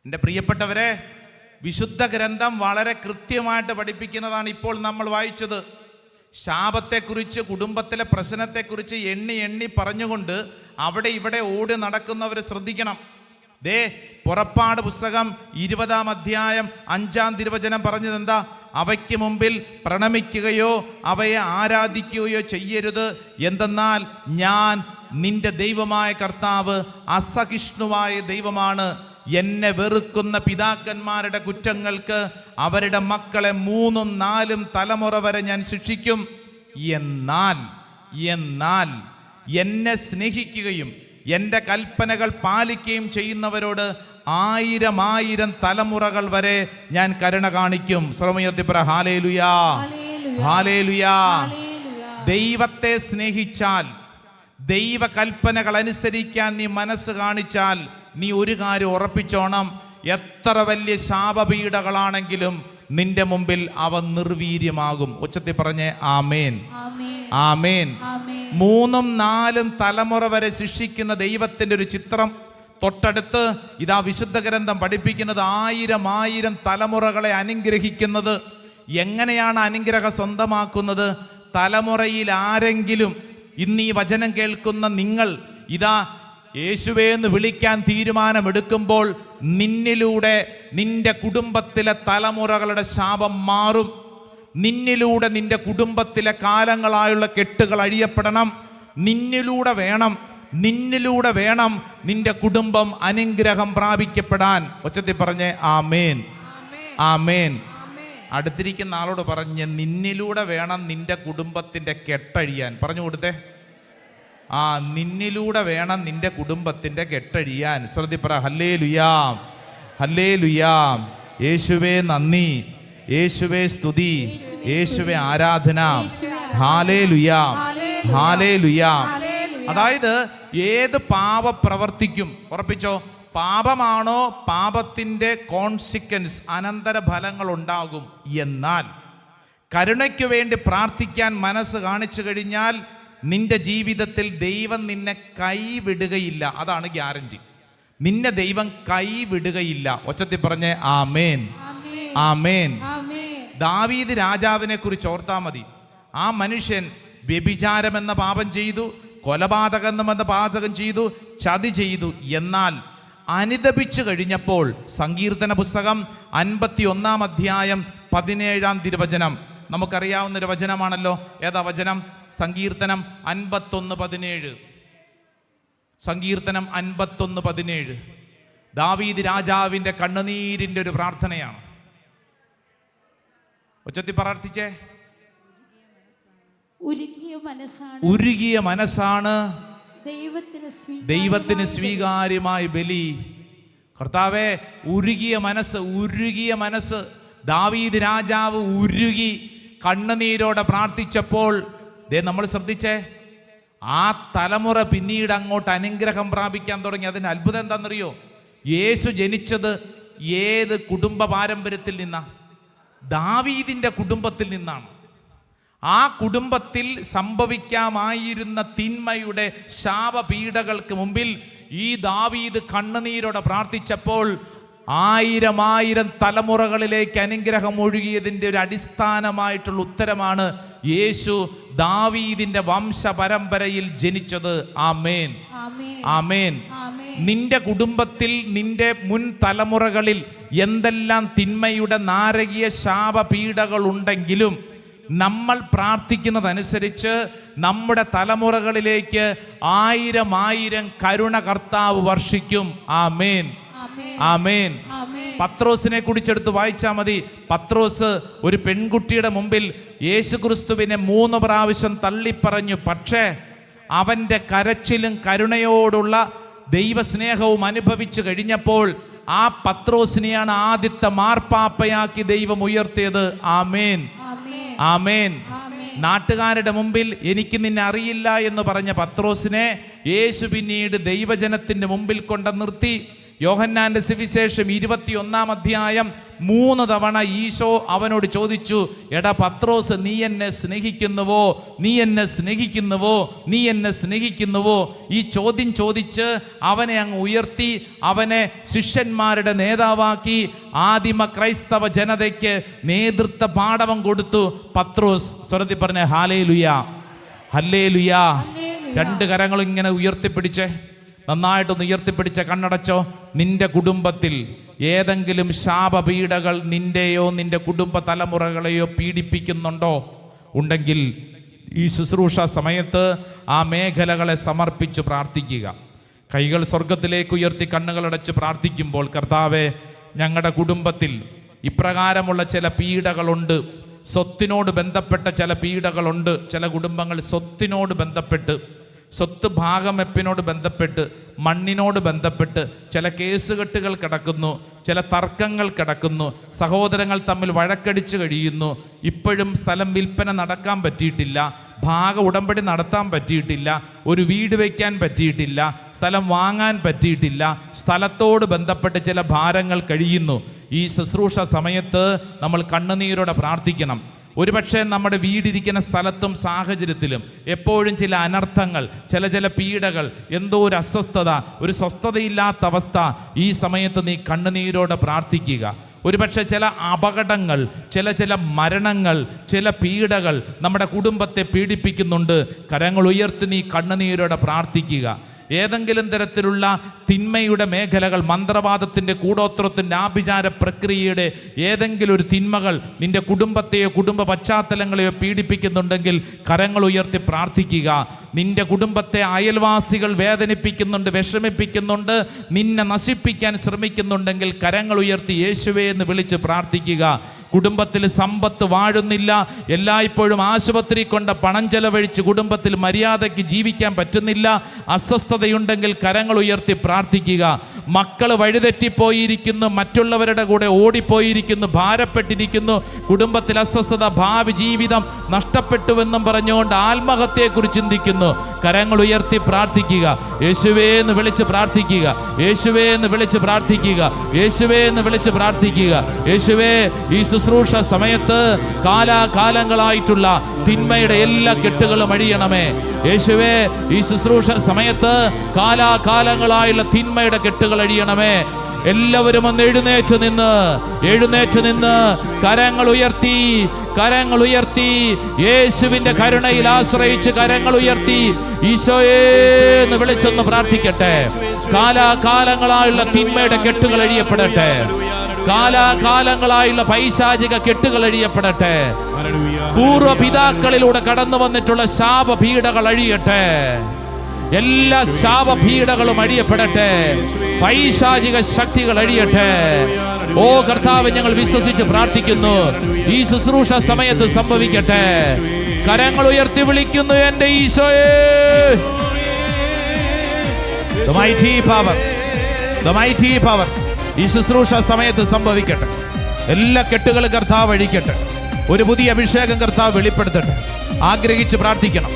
എൻ്റെ പ്രിയപ്പെട്ടവരെ, വിശുദ്ധ ഗ്രന്ഥം വളരെ കൃത്യമായിട്ട് പഠിപ്പിക്കുന്നതാണ് ഇപ്പോൾ നമ്മൾ വായിച്ചത്. ശാപത്തെക്കുറിച്ച്, കുടുംബത്തിലെ പ്രശ്നത്തെക്കുറിച്ച് എണ്ണി എണ്ണി പറഞ്ഞുകൊണ്ട് അവിടെ ഇവിടെ ഓടി നടക്കുന്നവർ ശ്രദ്ധിക്കണം. ദേ പുറപ്പാട് പുസ്തകം 20-ാം അധ്യായം 5-ാം തിരുവചനം പറഞ്ഞത് എന്താ? അവയ്ക്ക് മുമ്പിൽ പ്രണമിക്കുകയോ അവയെ ആരാധിക്കുകയോ ചെയ്യരുത്, എന്തെന്നാൽ ഞാൻ നിന്റെ ദൈവമായ കർത്താവ് അസഹിഷ്ണുവായ ദൈവമാണ്. എന്നെ വെറുക്കുന്ന പിതാക്കന്മാരുടെ കുറ്റങ്ങൾക്ക് അവരുടെ മക്കളെ 3-4 തലമുറ വരെ ഞാൻ ശിക്ഷിക്കും. എന്നാൽ എന്നെ സ്നേഹിക്കുകയും എൻ്റെ കൽപ്പനകൾ പാലിക്കുകയും ചെയ്യുന്നവരോട് 1000 തലമുറകൾ വരെ ഞാൻ കരുണ കാണിക്കും. സ്വരമുയർത്തി പറ ഹല്ലേലൂയാ, ഹല്ലേലൂയാ. ദൈവത്തെ സ്നേഹിച്ചാൽ, ദൈവ കൽപ്പനകൾ അനുസരിക്കാൻ നീ മനസ്സ് കാണിച്ചാൽ, നീ ഒരു കാര്യം ഉറപ്പിച്ചോണം, എത്ര വലിയ ശാപപീഠകളാണെങ്കിലും നിന്റെ മുമ്പിൽ അവ നിർവീര്യമാകും. ഉച്ചത്തിൽ പറഞ്ഞേ ആമേൻ, ആമേൻ. 3-4 തലമുറ വരെ ശിക്ഷിക്കുന്ന ദൈവത്തിൻ്റെ ഒരു ചിത്രം തൊട്ടടുത്ത് ഇതാ വിശുദ്ധ ഗ്രന്ഥം പഠിപ്പിക്കുന്നത് 1000 തലമുറകളെ അനുഗ്രഹിക്കുന്നത്. എങ്ങനെയാണ് അനുഗ്രഹം സ്വന്തമാക്കുന്നത്? തലമുറയിൽ ആരെങ്കിലും ഇന്ന് ഈ വചനം കേൾക്കുന്ന നിങ്ങൾ ഇതാ യേശുവേ എന്ന് വിളിക്കാൻ തീരുമാനമെടുക്കുമ്പോൾ നിന്നിലൂടെ നിന്റെ കുടുംബത്തിലെ തലമുറകളുടെ ശാപം മാറും. നിന്നിലൂടെ നിന്റെ കുടുംബത്തിലെ കാലങ്ങളായുള്ള കെട്ടുകൾ അഴിയപ്പെടണം. നിന്നിലൂടെ വേണം നിന്റെ കുടുംബം അനുഗ്രഹം പ്രാപിക്കപ്പെടാൻ. ഒച്ചത്തിൽ പറഞ്ഞേ ആമേൻ, ആമേൻ. അടുത്തിരിക്കുന്ന ആളോട് പറഞ്ഞ് നിന്നിലൂടെ വേണം നിന്റെ കുടുംബത്തിൻ്റെ കെട്ടഴിയാൻ. പറഞ്ഞു കൊടുത്തേ. നിന്നിലൂടെ വേണം നിന്റെ കുടുംബത്തിൻ്റെ കെട്ടഴിയാൻ. ശ്രദ്ധി പറ ഹല്ലേലൂയാ, ഹല്ലേലൂയാ. യേശുവേ നന്ദി, യേശുവേ സ്തുതി, യേശുവേ ആരാധന. ഹല്ലേലൂയാ, ഹല്ലേലൂയാ. അതായത് ഏത് പാപപ്രവർത്തിക്കും ഉറപ്പിച്ചോ, പാപമാണോ പാപത്തിൻ്റെ കോൺസിക്വൻസ്, അനന്തര ഫലങ്ങൾ ഉണ്ടാകും. എന്നാൽ കരുണയ്ക്ക് വേണ്ടി പ്രാർത്ഥിക്കാൻ മനസ്സ് കാണിച്ചു കഴിഞ്ഞാൽ നിന്റെ ജീവിതത്തിൽ ദൈവം നിന്നെ കൈവിടുകയില്ല. അതാണ് ഗ്യാരണ്ടി. നിന്നെ ദൈവം കൈവിടുകയില്ല. ഒച്ചത്തിൽ പറഞ്ഞേ ആമേൻ, ആമേൻ. ദാവീദ് രാജാവിനെ കുറിച്ച് ഓർത്താൽ മതി. ആ മനുഷ്യൻ വ്യഭിചാരമെന്ന പാപം ചെയ്തു, കൊലപാതകം എന്ന പാതകം ചെയ്തു, ചതി ചെയ്തു. എന്നാൽ അനുദപിച്ചു കഴിഞ്ഞപ്പോൾ സങ്കീർത്തന പുസ്തകം 51-ാം അധ്യായം 17-ാം തിരുവചനം നമുക്കറിയാവുന്ന ഒരു വചനമാണല്ലോ. ഏതാ വചനം? സങ്കീർത്തനം 51:17. സങ്കീർത്തനം 51:17 ദാവീദ് രാജാവിൻ്റെ കണ്ണുനീരിൻ്റെ ഒരു പ്രാർത്ഥനയാണ്. ഉച്ചത്തിൽ പ്രാർത്ഥിച്ചേ. ഉരുകിയ മനസ്സാണ് ദൈവത്തിന് സ്വീകാര്യമായ ബലി. കർത്താവേ, ഉരുകിയ മനസ്സ്. ദാവീദ് രാജാവ് ഉരുകി കണ്ണുനീരോടെ പ്രാർത്ഥിച്ചപ്പോൾ നമ്മൾ ശ്രദ്ധിച്ചേ, ആ തലമുറ പിന്നീട് അങ്ങോട്ട് അനുഗ്രഹം പ്രാപിക്കാൻ തുടങ്ങി. അതിന് അത്ഭുതം എന്താണെന്നറിയോ? യേശു ജനിച്ചത് ഏത് കുടുംബ പാരമ്പര്യത്തിൽ നിന്നാണ്? ദാവീദിൻ്റെ കുടുംബത്തിൽ നിന്നാണ്. ആ കുടുംബത്തിൽ സംഭവിക്കാമായിരുന്ന തിന്മയുടെ ശാപപീഠകൾക്ക് മുമ്പിൽ ഈ ദാവീദ് കണ്ണുനീരോടെ പ്രാർത്ഥിച്ചപ്പോൾ 1000 തലമുറകളിലേക്ക് അനുഗ്രഹം ഒഴുകിയതിൻ്റെ ഒരു അടിസ്ഥാനമായിട്ടുള്ള ഉത്തരമാണ് യേശു ദാവീദിന്റെ വംശപരമ്പരയിൽ ജനിച്ചത്. ആമേൻ, ആമേൻ. നിന്റെ കുടുംബത്തിൽ നിന്റെ മുൻ തലമുറകളിൽ എന്തെല്ലാം തിന്മയുടെ നാരകീയ ശാപപീഠകൾ ഉണ്ടെങ്കിലും നമ്മൾ പ്രാർത്ഥിക്കുന്നതനുസരിച്ച് നമ്മുടെ തലമുറകളിലേക്ക് 1000 കരുണ കർത്താവ് വർഷിക്കും. ആമേൻ, ആമേൻ. പത്രോസിനെ കുറിച്ചെടുത്ത് വായിച്ചാൽ മതി. പത്രോസ് ഒരു പെൺകുട്ടിയുടെ മുമ്പിൽ യേശുക്രിസ്തുവിനെ 3 പ്രാവശ്യം തള്ളിപ്പറഞ്ഞു. പക്ഷേ അവൻ്റെ കരച്ചിലും കരുണയോടുള്ള ദൈവസ്നേഹവും അനുഭവിച്ചു കഴിഞ്ഞപ്പോൾ ആ പത്രോസിനെയാണ് ആദ്യത്തെ മാർപ്പാപ്പയാക്കി ദൈവം ഉയർത്തിയത്. ആമേൻ, ആമേൻ. നാട്ടുകാരുടെ മുമ്പിൽ എനിക്ക് നിന്നെ അറിയില്ല എന്ന് പറഞ്ഞ പത്രോസിനെ യേശു പിന്നീട് ദൈവജനത്തിൻ്റെ മുമ്പിൽ കൊണ്ട് നിർത്തി. യോഹന്നാന്റെ സുവിശേഷം 21 അധ്യായം 3 തവണ ഈശോ അവനോട് ചോദിച്ചു, എടാ പത്രോസ്, നീ എന്നെ സ്നേഹിക്കുന്നുവോ? നീ എന്നെ സ്നേഹിക്കുന്നുവോ? നീ എന്നെ സ്നേഹിക്കുന്നുവോ? ഈ ചോദ്യം ചോദിച്ച് അവനെ അങ്ങ് ഉയർത്തി, അവനെ ശിഷ്യന്മാരുടെ നേതാവാക്കി ആദിമ ക്രൈസ്തവ ജനതയ്ക്ക് നേതൃത്വ പാഠവം കൊടുത്തു. പത്രോസ് സ്വരത്തിൽ പറഞ്ഞ ഹല്ലേലൂയ, ഹല്ലേലൂയ. 2 കരങ്ങളും ഇങ്ങനെ ഉയർത്തിപ്പിടിച്ചേ, നന്നായിട്ടൊന്ന് ഉയർത്തിപ്പിടിച്ച, കണ്ണടച്ചോ. നിന്റെ കുടുംബത്തിൽ ഏതെങ്കിലും ശാപപീഡകൾ നിന്റെയോ നിന്റെ കുടുംബ തലമുറകളെയോ പീഡിപ്പിക്കുന്നുണ്ടോ? ഉണ്ടെങ്കിൽ ഈ ശുശ്രൂഷ സമയത്ത് ആ മേഖലകളെ സമർപ്പിച്ച് പ്രാർത്ഥിക്കുക. കൈകൾ സ്വർഗത്തിലേക്ക് ഉയർത്തി കണ്ണുകളടച്ച് പ്രാർത്ഥിക്കുമ്പോൾ, കർത്താവേ, ഞങ്ങളുടെ കുടുംബത്തിൽ ഇപ്രകാരമുള്ള ചില പീഡകളുണ്ട്. സ്വത്തിനോട് ബന്ധപ്പെട്ട ചില പീഡകളുണ്ട്. ചില കുടുംബങ്ങൾ സ്വത്തിനോട് ബന്ധപ്പെട്ട്, സ്വത്ത് ഭാഗമെപ്പിനോട് ബന്ധപ്പെട്ട്, മണ്ണിനോട് ബന്ധപ്പെട്ട് ചില കേസുകെട്ടുകൾ കിടക്കുന്നു, ചില തർക്കങ്ങൾ കിടക്കുന്നു, സഹോദരങ്ങൾ തമ്മിൽ വഴക്കടിച്ച് കഴിയുന്നു. ഇപ്പോഴും സ്ഥലം വിൽപ്പന നടക്കാൻ പറ്റിയിട്ടില്ല, ഭാഗ ഉടമ്പടി നടത്താൻ പറ്റിയിട്ടില്ല, ഒരു വീട് വയ്ക്കാൻ പറ്റിയിട്ടില്ല, സ്ഥലം വാങ്ങാൻ പറ്റിയിട്ടില്ല, സ്ഥലത്തോട് ബന്ധപ്പെട്ട് ചില ഭാരങ്ങൾ കഴിയുന്നു. ഈ ശുശ്രൂഷ സമയത്ത് നമ്മൾ കണ്ണുനീരോടെ പ്രാർത്ഥിക്കണം. ഒരുപക്ഷെ നമ്മുടെ വീടിരിക്കുന്ന സ്ഥലത്തും സാഹചര്യത്തിലും എപ്പോഴും ചില അനർത്ഥങ്ങൾ, ചില പീഡകൾ, എന്തോ ഒരു അസ്വസ്ഥത, ഒരു സ്വസ്ഥതയില്ലാത്ത അവസ്ഥ. ഈ സമയത്ത് നീ കണ്ണുനീരോടെ പ്രാർത്ഥിക്കുക. ഒരുപക്ഷെ ചില അപകടങ്ങൾ, ചില മരണങ്ങൾ, ചില പീഡകൾ നമ്മുടെ കുടുംബത്തെ പീഡിപ്പിക്കുന്നുണ്ട്. കരങ്ങൾ ഉയർത്തി നീ കണ്ണുനീരോടെ പ്രാർത്ഥിക്കുക. ഏതെങ്കിലും തരത്തിലുള്ള തിന്മയുടെ മേഖലകൾ, മന്ത്രവാദത്തിൻ്റെ, കൂടോത്രത്തിൻ്റെ, ആഭിചാര പ്രക്രിയയുടെ ഏതെങ്കിലും ഒരു തിന്മകൾ നിന്റെ കുടുംബത്തെയോ കുടുംബ പശ്ചാത്തലങ്ങളെയോ പീഡിപ്പിക്കുന്നുണ്ടെങ്കിൽ കരങ്ങൾ ഉയർത്തി പ്രാർത്ഥിക്കുക. നിന്റെ കുടുംബത്തെ അയൽവാസികൾ വേദനിപ്പിക്കുന്നുണ്ട്, വിഷമിപ്പിക്കുന്നുണ്ട്, നിന്നെ നശിപ്പിക്കാൻ ശ്രമിക്കുന്നുണ്ടെങ്കിൽ കരങ്ങൾ ഉയർത്തി യേശുവേ എന്ന് വിളിച്ച് പ്രാർത്ഥിക്കുക. കുടുംബത്തിൽ സമ്പത്ത് വാഴുന്നില്ല, എല്ലായ്പ്പോഴും ആശുപത്രി കൊണ്ട് പണം ചെലവഴിച്ച് കുടുംബത്തിൽ മര്യാദയ്ക്ക് ജീവിക്കാൻ പറ്റുന്നില്ല, അസ്വസ്ഥതയുണ്ടെങ്കിൽ കരങ്ങൾ ഉയർത്തി പ്രാർത്ഥിക്കുക. മക്കൾ വഴിതെറ്റിപ്പോയിരിക്കുന്നു, മറ്റുള്ളവരുടെ കൂടെ ഓടിപ്പോയിരിക്കുന്നു, ഭാരപ്പെട്ടിരിക്കുന്നു, കുടുംബത്തിൽ അസ്വസ്ഥത, ഭാവി ജീവിതം നഷ്ടപ്പെട്ടുവെന്നും പറഞ്ഞുകൊണ്ട് ആത്മഹത്യയെക്കുറിച്ച് ചിന്തിക്കുന്നു. കരങ്ങൾ ഉയർത്തി പ്രാർത്ഥിക്കുക. യേശുവേ എന്ന് വിളിച്ച് പ്രാർത്ഥിക്കുക. യേശുവേ എന്ന് വിളിച്ച് പ്രാർത്ഥിക്കുക. യേശുവേ എന്ന് വിളിച്ച് പ്രാർത്ഥിക്കുക. യേശുവേ, ഈ ശുശ്രൂഷ സമയത്ത് കാലാകാലങ്ങളായിട്ടുള്ള തിന്മയുടെ എല്ലാ കെട്ടുകളും അഴിയണമേ. യേശുവേ, ഈ ശുശ്രൂഷ സമയത്ത് കാലാകാലങ്ങളായുള്ള തിന്മയുടെ കെട്ടുകൾ അഴിയണമേ. എല്ലാവരും ഒന്ന് എഴുന്നേറ്റ് നിന്ന് കരങ്ങൾ ഉയർത്തി യേശുവിന്റെ കരുണയിൽ ആശ്രയിച്ച് കരങ്ങൾ ഉയർത്തി ഈശോയേ എന്ന് വിളിച്ചൊന്ന് പ്രാർത്ഥിക്കട്ടെ. കാലാകാലങ്ങളായുള്ള തിന്മയുടെ കെട്ടുകൾ അഴിയപ്പെടട്ടെ. കാലാകാലങ്ങളായുള്ള പൈശാചിക കെട്ടുകൾ അഴിയപ്പെടട്ടെ. പൂർവ്വപിതാക്കളിലൂടെ കടന്നു വന്നിട്ടുള്ള ശാപപീഡകൾ അഴിയട്ടെ. എല്ലാ ശാപപീഡകളും അഴിയപ്പെടട്ടെ. പൈശാചിക ശക്തികൾ അഴിയട്ടെ. ഓ കർത്താവ്, ഞങ്ങൾ വിശ്വസിച്ച് പ്രാർത്ഥിക്കുന്നു. ഈ ശുശ്രൂഷ സമയത്ത് സംഭവിക്കട്ടെ. കരങ്ങൾ ഉയർത്തി വിളിക്കുന്നു, എന്റെ ഈശോയേ. The mighty power ഈ ശുശ്രൂഷ സമയത്ത് സംഭവിക്കട്ടെ. എല്ലാ കെട്ടുകളും കർത്താവ് അഴിക്കട്ടെ. ഒരു പുതിയ അഭിഷേകം കർത്താവ് വെളിപ്പെടുത്തട്ടെ. ആഗ്രഹിച്ച് പ്രാർത്ഥിക്കണം.